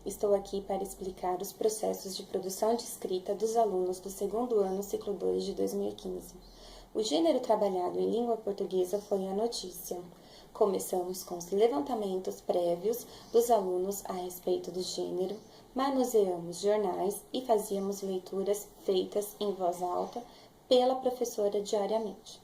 Estou aqui para explicar os processos de produção de escrita dos alunos do segundo ano, ciclo 2 de 2015. O gênero trabalhado em língua portuguesa foi a notícia. Começamos com os levantamentos prévios dos alunos a respeito do gênero, manuseamos jornais e fazíamos leituras feitas em voz alta pela professora diariamente.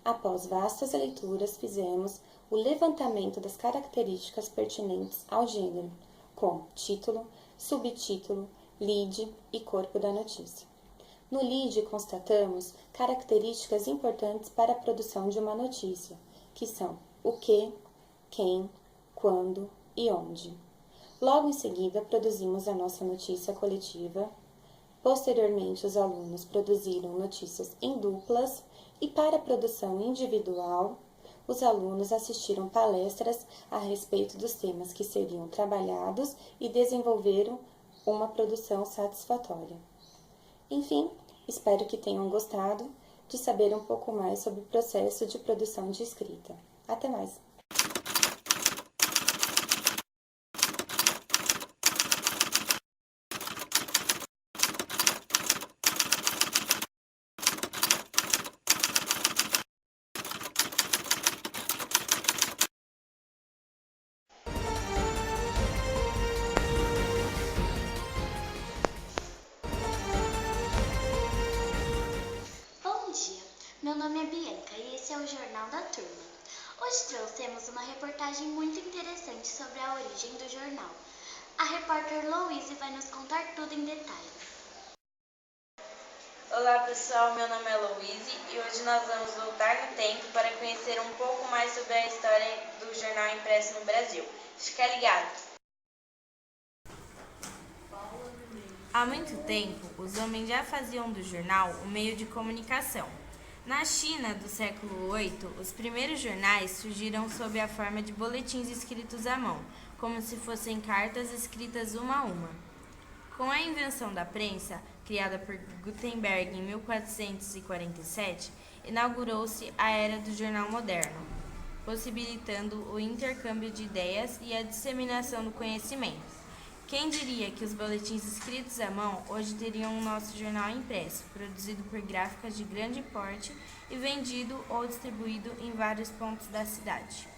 Após vastas leituras, fizemos o levantamento das características pertinentes ao gênero, com título, subtítulo, lead e corpo da notícia. No lead, constatamos características importantes para a produção de uma notícia, que são o que, quem, quando e onde. Logo em seguida, produzimos a nossa notícia coletiva. Posteriormente, os alunos produziram notícias em duplas e, para a produção individual, os alunos assistiram palestras a respeito dos temas que seriam trabalhados e desenvolveram uma produção satisfatória. Enfim, espero que tenham gostado de saber um pouco mais sobre o processo de produção de escrita. Até mais! Bom dia, meu nome é Bianca e esse é o Jornal da Turma. Hoje trouxemos uma reportagem muito interessante sobre a origem do jornal. A repórter Louise vai nos contar tudo em detalhes. Olá pessoal, meu nome é Louise e hoje nós vamos voltar no tempo para conhecer um pouco mais sobre a história do jornal impresso no Brasil. Fica ligado! Há muito tempo, os homens já faziam do jornal um meio de comunicação. Na China do século VIII, os primeiros jornais surgiram sob a forma de boletins escritos à mão, como se fossem cartas escritas uma a uma. Com a invenção da prensa, criada por Gutenberg em 1447, inaugurou-se a era do jornal moderno, possibilitando o intercâmbio de ideias e a disseminação do conhecimento. Quem diria que os boletins escritos à mão hoje teriam o nosso jornal impresso, produzido por gráficas de grande porte e vendido ou distribuído em vários pontos da cidade.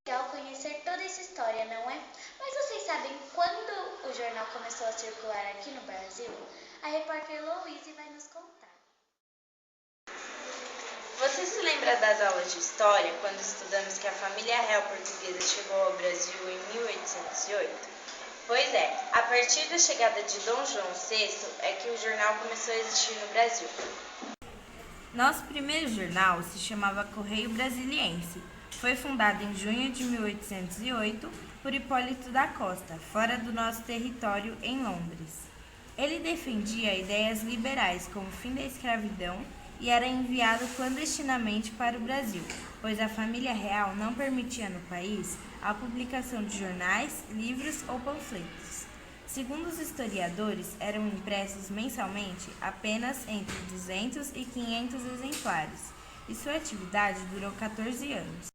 Legal conhecer toda essa história, não é? Mas vocês sabem quando o jornal começou a circular aqui no Brasil? A repórter Louise vai nos contar. Você se lembra das aulas de história, quando estudamos que a família real portuguesa chegou ao Brasil em 1808? Pois é, a partir da chegada de Dom João VI é que o jornal começou a existir no Brasil. Nosso primeiro jornal se chamava Correio Brasiliense. Foi fundado em junho de 1808 por Hipólito da Costa, fora do nosso território, em Londres. Ele defendia ideias liberais como o fim da escravidão e era enviado clandestinamente para o Brasil, pois a família real não permitia no país a publicação de jornais, livros ou panfletos. Segundo os historiadores, eram impressos mensalmente apenas entre 200 e 500 exemplares, e sua atividade durou 14 anos.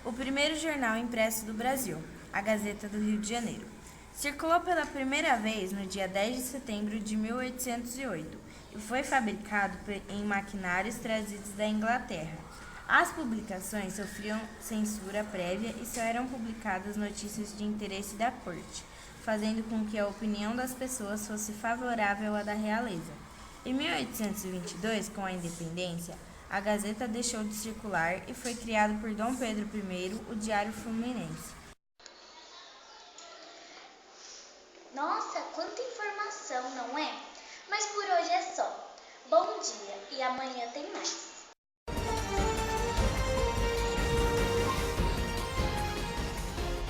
O primeiro jornal impresso do Brasil, a Gazeta do Rio de Janeiro, circulou pela primeira vez no dia 10 de setembro de 1808 e foi fabricado em maquinários trazidos da Inglaterra. As publicações sofriam censura prévia e só eram publicadas notícias de interesse da corte, fazendo com que a opinião das pessoas fosse favorável à da realeza. Em 1822, com a independência, a Gazeta deixou de circular e foi criado por Dom Pedro I, o Diário Fluminense. Nossa, quanta informação, não é? Mas por hoje é só. Bom dia e amanhã tem mais.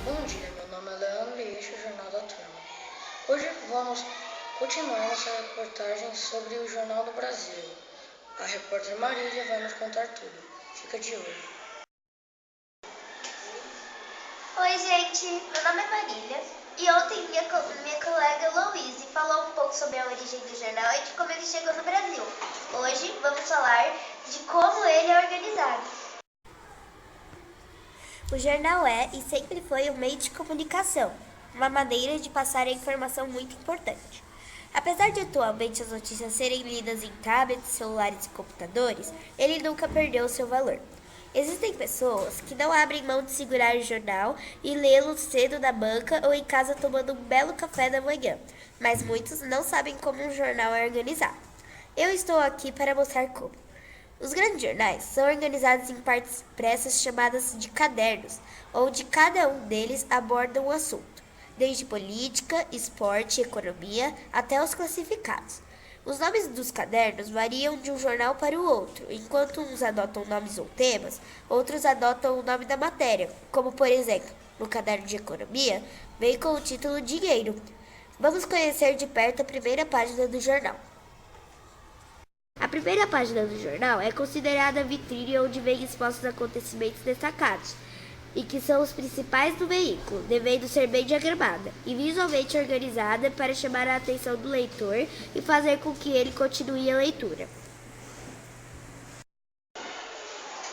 Bom dia, meu nome é Leandro e este é o Jornal da Turma. Hoje vamos continuar nossa reportagem sobre o Jornal do Brasil. A repórter Marília vai nos contar tudo. Fica de olho. Oi, gente, meu nome é Marília e ontem minha colega Louise falou um pouco sobre a origem do jornal e de como ele chegou no Brasil. Hoje vamos falar de como ele é organizado. O jornal é e sempre foi um meio de comunicação, uma maneira de passar a informação muito importante. Apesar de atualmente as notícias serem lidas em tablets, celulares e computadores, ele nunca perdeu seu valor. Existem pessoas que não abrem mão de segurar o jornal e lê-lo cedo na banca ou em casa tomando um belo café da manhã, mas muitos não sabem como um jornal é organizado. Eu estou aqui para mostrar como. Os grandes jornais são organizados em partes impressas chamadas de cadernos, onde cada um deles aborda um assunto, desde política, esporte e economia até os classificados. Os nomes dos cadernos variam de um jornal para o outro, enquanto uns adotam nomes ou temas, outros adotam o nome da matéria, como por exemplo, no caderno de economia, vem com o título Dinheiro. Vamos conhecer de perto a primeira página do jornal. A primeira página do jornal é considerada a vitrine onde vêm expostos acontecimentos destacados, e que são os principais do veículo, devendo ser bem diagramada e visualmente organizada para chamar a atenção do leitor e fazer com que ele continue a leitura.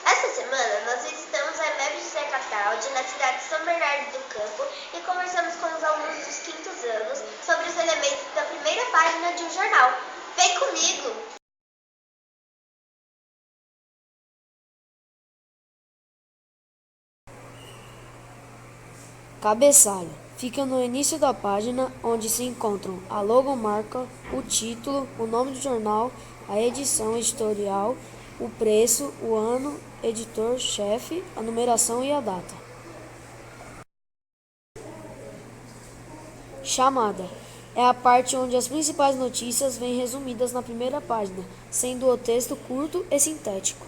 Essa semana nós visitamos a EMEB José Cataldi, na cidade de São Bernardo do Campo, e conversamos com os alunos dos quintos anos sobre os elementos da primeira página de um jornal. Vem comigo! Cabeçalho. Fica no início da página, onde se encontram a logomarca, o título, o nome do jornal, a edição editorial, o preço, o ano, editor-chefe, a numeração e a data. Chamada. É a parte onde as principais notícias vêm resumidas na primeira página, sendo o texto curto e sintético.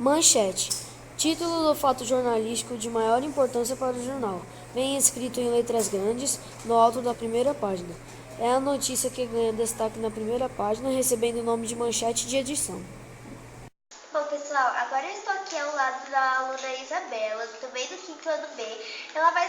Manchete. Título do fato jornalístico de maior importância para o jornal. Vem escrito em letras grandes no alto da primeira página. É a notícia que ganha destaque na primeira página, recebendo o nome de manchete de edição. Bom, pessoal, agora eu estou aqui ao lado da aluna Isabela, também do quinto ano B. Ela vai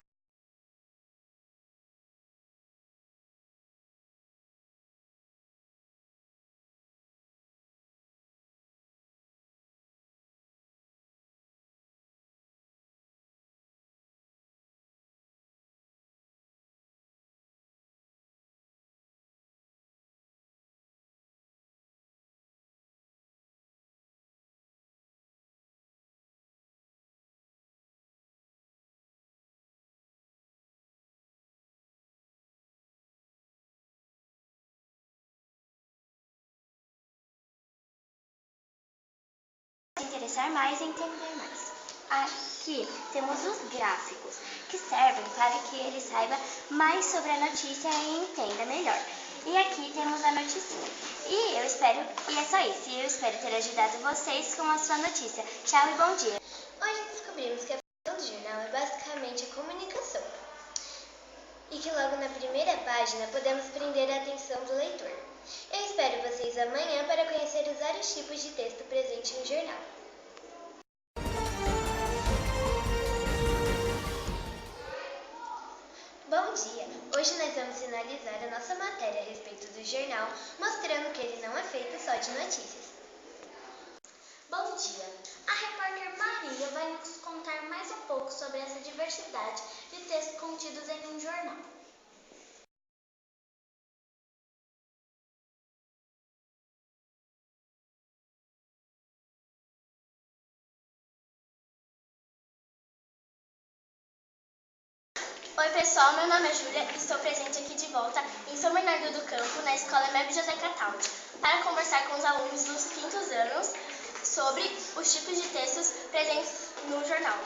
se interessar mais e entender mais. Aqui temos os gráficos, que servem para que ele saiba mais sobre a notícia e entenda melhor. E aqui temos a notícia. E é só isso. E eu espero ter ajudado vocês com a sua notícia. Tchau e bom dia. Hoje descobrimos que a função do jornal é basicamente a comunicação. E que logo na primeira página podemos prender a atenção do leitor. Eu espero vocês amanhã para conhecer os vários tipos de texto presente no jornal. Bom dia! Hoje nós vamos finalizar a nossa matéria a respeito do jornal, mostrando que ele não é feito só de notícias. Bom dia! A repórter Maria vai nos contar mais um pouco sobre essa diversidade de textos contidos em um jornal. Oi pessoal, meu nome é Júlia e estou presente aqui de volta em São Bernardo do Campo, na escola EMEB José Cataldi, para conversar com os alunos dos quintos anos sobre os tipos de textos presentes no jornal.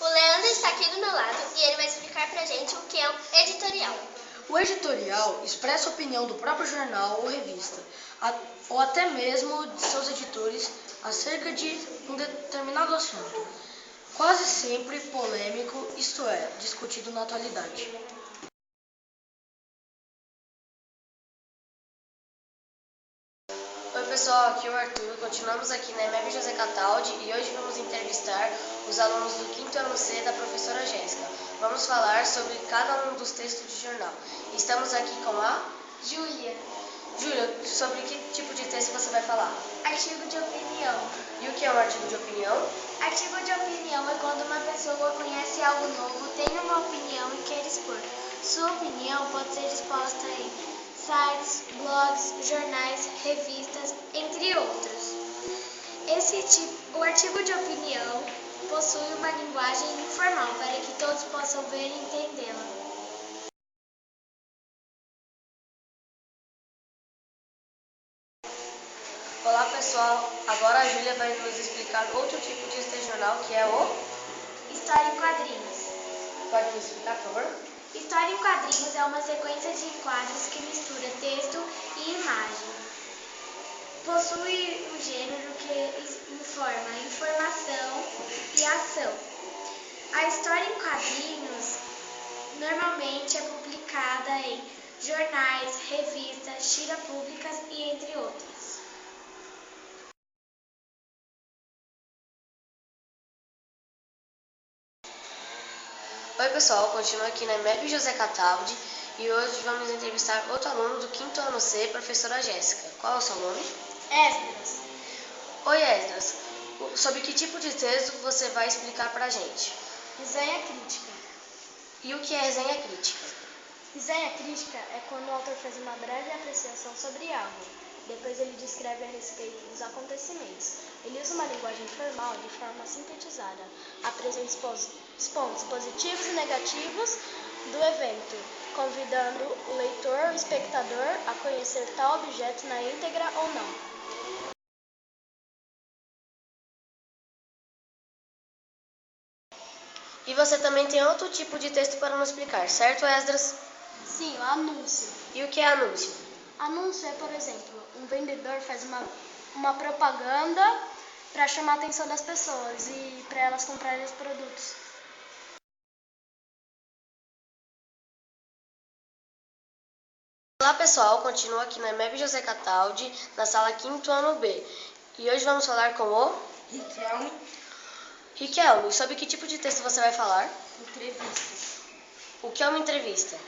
O Leandro está aqui do meu lado e ele vai explicar pra gente o que é o editorial. O editorial expressa a opinião do próprio jornal ou revista, ou até mesmo de seus editores acerca de um determinado assunto, quase sempre polêmico, isto é, discutido na atualidade. Oi pessoal, aqui é o Arthur, continuamos aqui na EMEB José Cataldi e hoje vamos entrevistar os alunos do 5º ano C da professora Jéssica. Vamos falar sobre cada um dos textos de jornal. Estamos aqui com a Júlia. Júlia, sobre que tipo de texto você vai falar? Artigo de opinião. E o que é um artigo de opinião? Artigo de opinião é quando uma pessoa conhece algo novo, tem uma opinião e quer expor. Sua opinião pode ser exposta em sites, blogs, jornais, revistas, entre outros. O artigo de opinião possui uma linguagem informal para que todos possam ver e entendê-la. Olá pessoal, agora a Júlia vai nos explicar outro tipo de texto jornal que é o... História em quadrinhos. Pode me explicar, por favor? História em quadrinhos é uma sequência de quadros que mistura texto e imagem. Possui um gênero que informa informação e ação. A história em quadrinhos normalmente é publicada em jornais, revistas, tiras públicas e entre outras. Oi pessoal, continuo aqui na MEB José Cataldi e hoje vamos entrevistar outro aluno do 5º ano C, professora Jéssica. Qual é o seu nome? Esdras. Oi Esdras, sobre que tipo de texto você vai explicar pra gente? Resenha crítica. E o que é resenha crítica? Resenha crítica é quando o autor faz uma breve apreciação sobre algo. Depois ele descreve a respeito dos acontecimentos. Ele usa uma linguagem formal de forma sintetizada, apresenta os pontos positivos e negativos do evento, convidando o leitor ou espectador a conhecer tal objeto na íntegra ou não. E você também tem outro tipo de texto para nos explicar, certo Esdras? Sim, o anúncio. E o que é anúncio? Anúncio é, por exemplo, um vendedor faz uma propaganda para chamar a atenção das pessoas e para elas comprarem os produtos. Olá pessoal, continuo aqui na MEB José Cataldi, na sala 5º ano B. E hoje vamos falar com o... Riquelme, sobre que tipo de texto você vai falar? Entrevistas. O que é uma entrevista?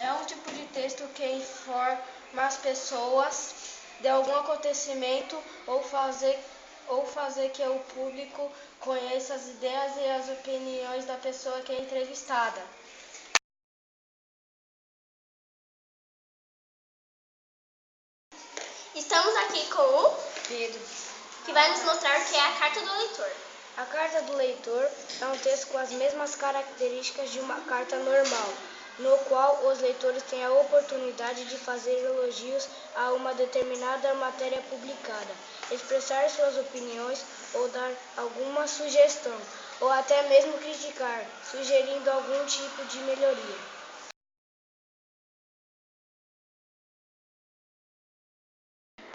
É um tipo de texto que informa as pessoas de algum acontecimento ou fazer que o público conheça as ideias e as opiniões da pessoa que é entrevistada. Estamos aqui com o Pedro. que vai nos mostrar o que é a carta do leitor. A carta do leitor é um texto com as mesmas características de uma carta normal, no qual os leitores têm a oportunidade de fazer elogios a uma determinada matéria publicada, expressar suas opiniões ou dar alguma sugestão, ou até mesmo criticar, sugerindo algum tipo de melhoria.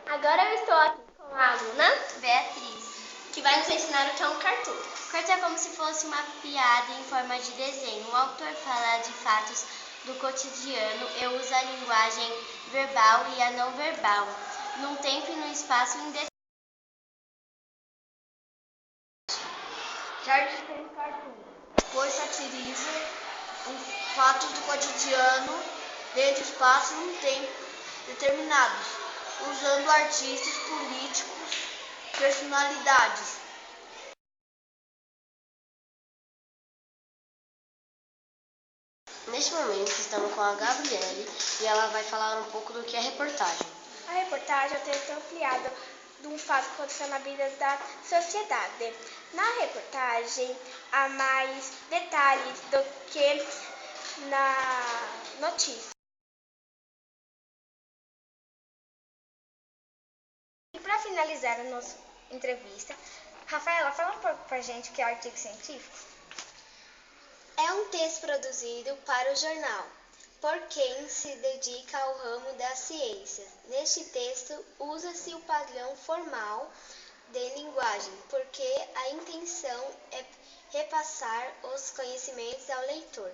Agora eu estou aqui com a aluna Beatriz, que vai nos ensinar o que é um cartoon. Cartoon é como se fosse uma piada em forma de desenho. O autor fala de fatos do cotidiano e usa a linguagem verbal e a não verbal, num tempo e num espaço indefinido. Charles fez cartoon, pois satiriza os fatos do cotidiano dentro de espaços e um tempo determinados, usando artistas, políticos, personalidades. Neste momento estamos com a Gabriele e ela vai falar um pouco do que é reportagem. A reportagem é o texto ampliado de um fato que aconteceu na vida da sociedade. Na reportagem, há mais detalhes do que na notícia. E para finalizar a nossa entrevista, Rafaela, fala um pouco pra gente o que é artigo científico. É um texto produzido para o jornal, por quem se dedica ao ramo da ciência. Neste texto, usa-se o padrão formal de linguagem, porque a intenção é repassar os conhecimentos ao leitor.